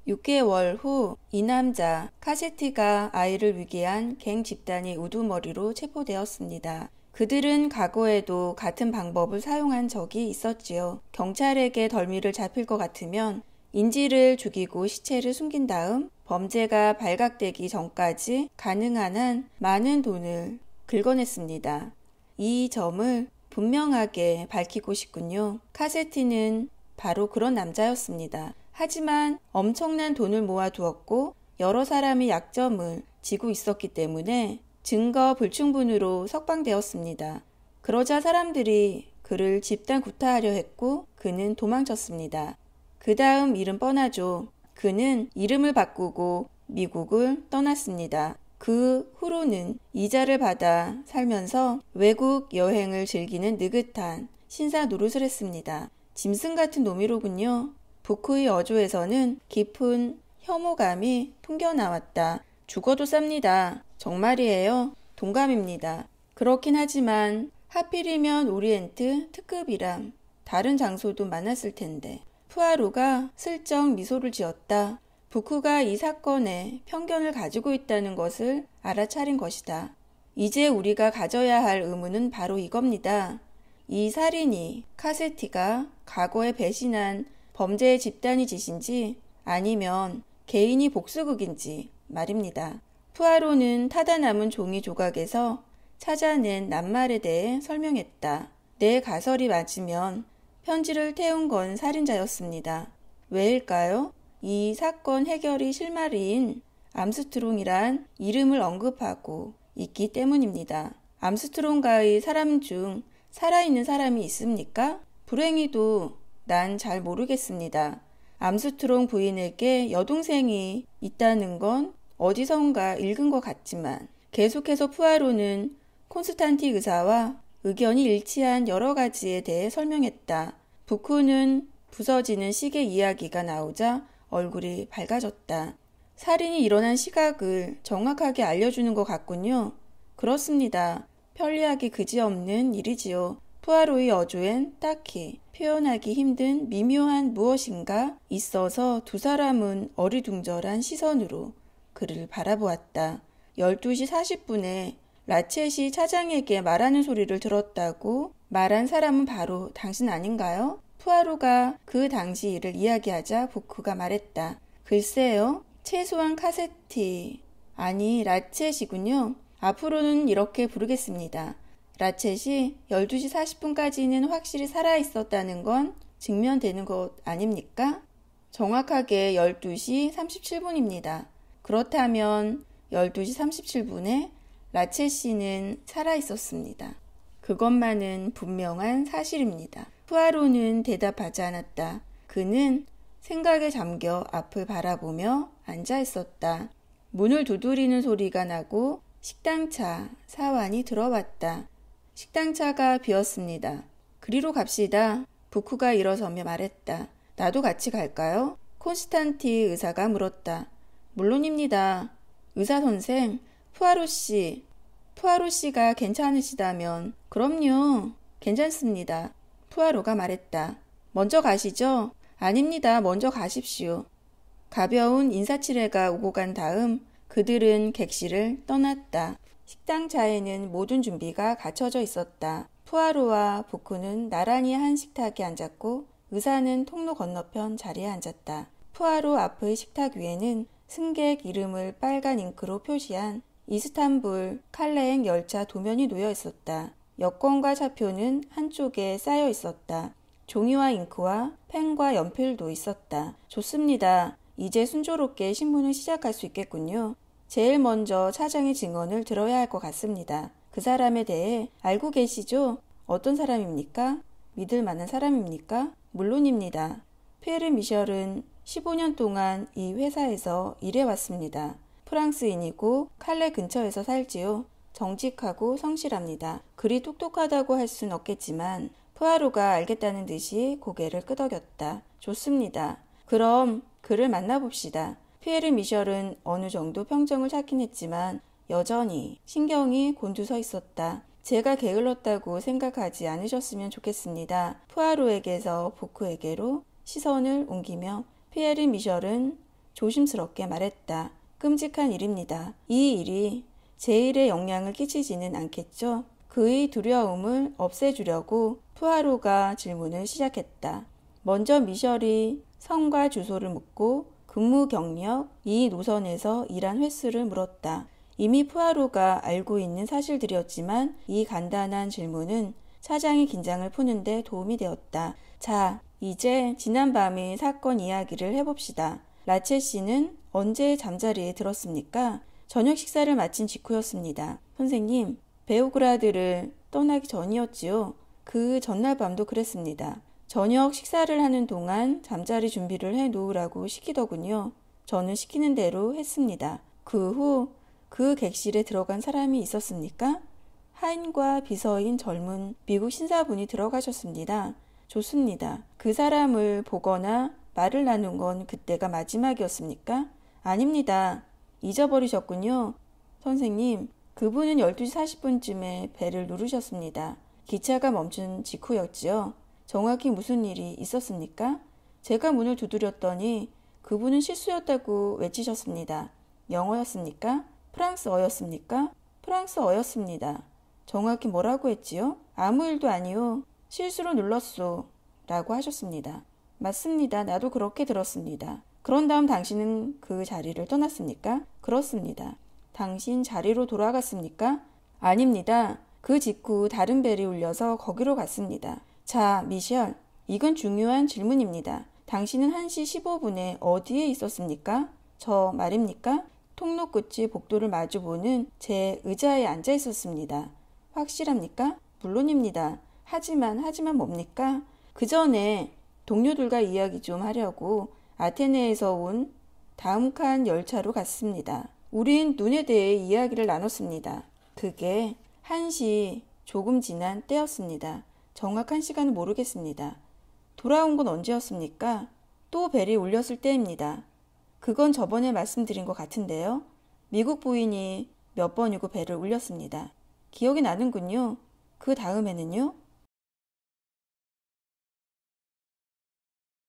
6개월 후 이 남자 카세티가 아이를 위기한 갱 집단의 우두머리로 체포되었습니다. 그들은 과거에도 같은 방법을 사용한 적이 있었지요. 경찰에게 덜미를 잡힐 것 같으면 인지를 죽이고 시체를 숨긴 다음 범죄가 발각되기 전까지 가능한 한 많은 돈을 긁어냈습니다. 이 점을 분명하게 밝히고 싶군요. 카세티는 바로 그런 남자였습니다. 하지만 엄청난 돈을 모아두었고 여러 사람의 약점을 지고 있었기 때문에 증거 불충분으로 석방되었습니다. 그러자 사람들이 그를 집단 구타하려 했고 그는 도망쳤습니다. 그 다음 일은 뻔하죠. 그는 이름을 바꾸고 미국을 떠났습니다. 그 후로는 이자를 받아 살면서 외국 여행을 즐기는 느긋한 신사 노릇을 했습니다. 짐승 같은 놈이로군요. 부쿠의 어조에서는 깊은 혐오감이 풍겨나왔다. 죽어도 쌉니다. 정말이에요. 동감입니다. 그렇긴 하지만 하필이면 오리엔트 특급이랑 다른 장소도 많았을 텐데. 푸아로가 슬쩍 미소를 지었다. 부쿠가 이 사건에 편견을 가지고 있다는 것을 알아차린 것이다. 이제 우리가 가져야 할 의문은 바로 이겁니다. 이 살인이 카세티가 과거에 배신한 범죄의 집단이 짓인지 아니면 개인이 복수극인지 말입니다. 푸아로는 타다 남은 종이 조각에서 찾아낸 낱말에 대해 설명했다. 내 가설이 맞으면 편지를 태운 건 살인자였습니다. 왜일까요? 이 사건 해결이 실마리인 암스트롱이란 이름을 언급하고 있기 때문입니다. 암스트롱과의 사람 중 살아있는 사람이 있습니까? 불행히도 난 잘 모르겠습니다. 암스트롱 부인에게 여동생이 있다는 건 어디선가 읽은 것 같지만 계속해서 푸아로는 콘스탄티 의사와 의견이 일치한 여러 가지에 대해 설명했다. 부쿠는 부서지는 시계 이야기가 나오자 얼굴이 밝아졌다. 살인이 일어난 시각을 정확하게 알려주는 것 같군요. 그렇습니다. 편리하기 그지없는 일이지요. 푸아로의 어조엔 딱히 표현하기 힘든 미묘한 무엇인가 있어서 두 사람은 어리둥절한 시선으로 그를 바라보았다. 12시 40분에 라쳇이 차장에게 말하는 소리를 들었다고 말한 사람은 바로 당신 아닌가요? 푸아로가 그 당시 일을 이야기하자 부쿠가 말했다. 글쎄요. 최소한 카세티, 아니 라쳇이군요. 앞으로는 이렇게 부르겠습니다. 라쳇이 12시 40분까지는 확실히 살아있었다는 건 증명되는 것 아닙니까? 정확하게 12시 37분입니다. 그렇다면 12시 37분에 라쳇씨는 살아있었습니다. 그것만은 분명한 사실입니다. 푸아로는 대답하지 않았다. 그는 생각에 잠겨 앞을 바라보며 앉아있었다. 문을 두드리는 소리가 나고 식당차 사완이 들어왔다. 식당차가 비었습니다. 그리로 갑시다. 부쿠가 일어서며 말했다. 나도 같이 갈까요? 콘스탄티 의사가 물었다. 물론입니다. 의사 선생, 푸아로씨가 괜찮으시다면 그럼요. 괜찮습니다. 푸아로가 말했다. 먼저 가시죠? 아닙니다. 먼저 가십시오. 가벼운 인사치레가 오고 간 다음 그들은 객실을 떠났다. 식당차에는 모든 준비가 갖춰져 있었다. 푸아로와 부쿠는 나란히 한 식탁에 앉았고 의사는 통로 건너편 자리에 앉았다. 푸아로 앞의 식탁 위에는 승객 이름을 빨간 잉크로 표시한 이스탄불 칼레행 열차 도면이 놓여 있었다. 여권과 차표는 한쪽에 쌓여 있었다. 종이와 잉크와 펜과 연필도 있었다. 좋습니다. 이제 순조롭게 신문을 시작할 수 있겠군요. 제일 먼저 차장의 증언을 들어야 할 것 같습니다. 그 사람에 대해 알고 계시죠? 어떤 사람입니까? 믿을 만한 사람입니까? 물론입니다. 피에르 미셸은 15년 동안 이 회사에서 일해왔습니다. 프랑스인이고 칼레 근처에서 살지요. 정직하고 성실합니다. 그리 똑똑하다고 할 순 없겠지만 푸아로가 알겠다는 듯이 고개를 끄덕였다. 좋습니다. 그럼 그를 만나봅시다. 피에르 미셸은 어느 정도 평정을 찾긴 했지만 여전히 신경이 곤두서 있었다. 제가 게을렀다고 생각하지 않으셨으면 좋겠습니다. 푸아로에게서 부쿠에게로 시선을 옮기며 피에르 미셸은 조심스럽게 말했다. 끔찍한 일입니다. 이 일이 제 일에 영향을 끼치지는 않겠죠? 그의 두려움을 없애주려고 푸아로가 질문을 시작했다. 먼저 미셸이 성과 주소를 묻고 근무 경력, 이 노선에서 일한 횟수를 물었다. 이미 푸아로가 알고 있는 사실들이었지만 이 간단한 질문은 차장의 긴장을 푸는데 도움이 되었다. 자, 이제 지난밤의 사건 이야기를 해봅시다. 라첼 씨는 언제 잠자리에 들었습니까? 저녁 식사를 마친 직후였습니다. 선생님, 베오그라드를 떠나기 전이었지요. 그 전날 밤도 그랬습니다. 저녁 식사를 하는 동안 잠자리 준비를 해 놓으라고 시키더군요. 저는 시키는 대로 했습니다. 그 후 그 객실에 들어간 사람이 있었습니까? 하인과 비서인 젊은 미국 신사분이 들어가셨습니다. 좋습니다. 그 사람을 보거나 말을 나눈 건 그때가 마지막이었습니까? 아닙니다. 잊어버리셨군요. 선생님, 그분은 12시 40분쯤에 벨을 누르셨습니다. 기차가 멈춘 직후였지요. 정확히 무슨 일이 있었습니까? 제가 문을 두드렸더니 그분은 실수였다고 외치셨습니다. 영어였습니까? 프랑스어였습니까? 프랑스어였습니다. 정확히 뭐라고 했지요? 아무 일도 아니요. 실수로 눌렀소. 라고 하셨습니다. 맞습니다. 나도 그렇게 들었습니다. 그런 다음 당신은 그 자리를 떠났습니까? 그렇습니다. 당신 자리로 돌아갔습니까? 아닙니다. 그 직후 다른 벨이 울려서 거기로 갔습니다. 자, 미셸, 이건 중요한 질문입니다. 당신은 1시 15분에 어디에 있었습니까? 저 말입니까? 통로 끝이 복도를 마주보는 제 의자에 앉아 있었습니다. 확실합니까? 물론입니다. 하지만 뭡니까? 그 전에 동료들과 이야기 좀 하려고 아테네에서 온 다음 칸 열차로 갔습니다. 우린 눈에 대해 이야기를 나눴습니다. 그게 1시 조금 지난 때였습니다. 정확한 시간은 모르겠습니다. 돌아온 건 언제였습니까? 또 벨이 울렸을 때입니다. 그건 저번에 말씀드린 것 같은데요. 미국 부인이 몇 번이고 벨을 울렸습니다. 기억이 나는군요. 그 다음에는요?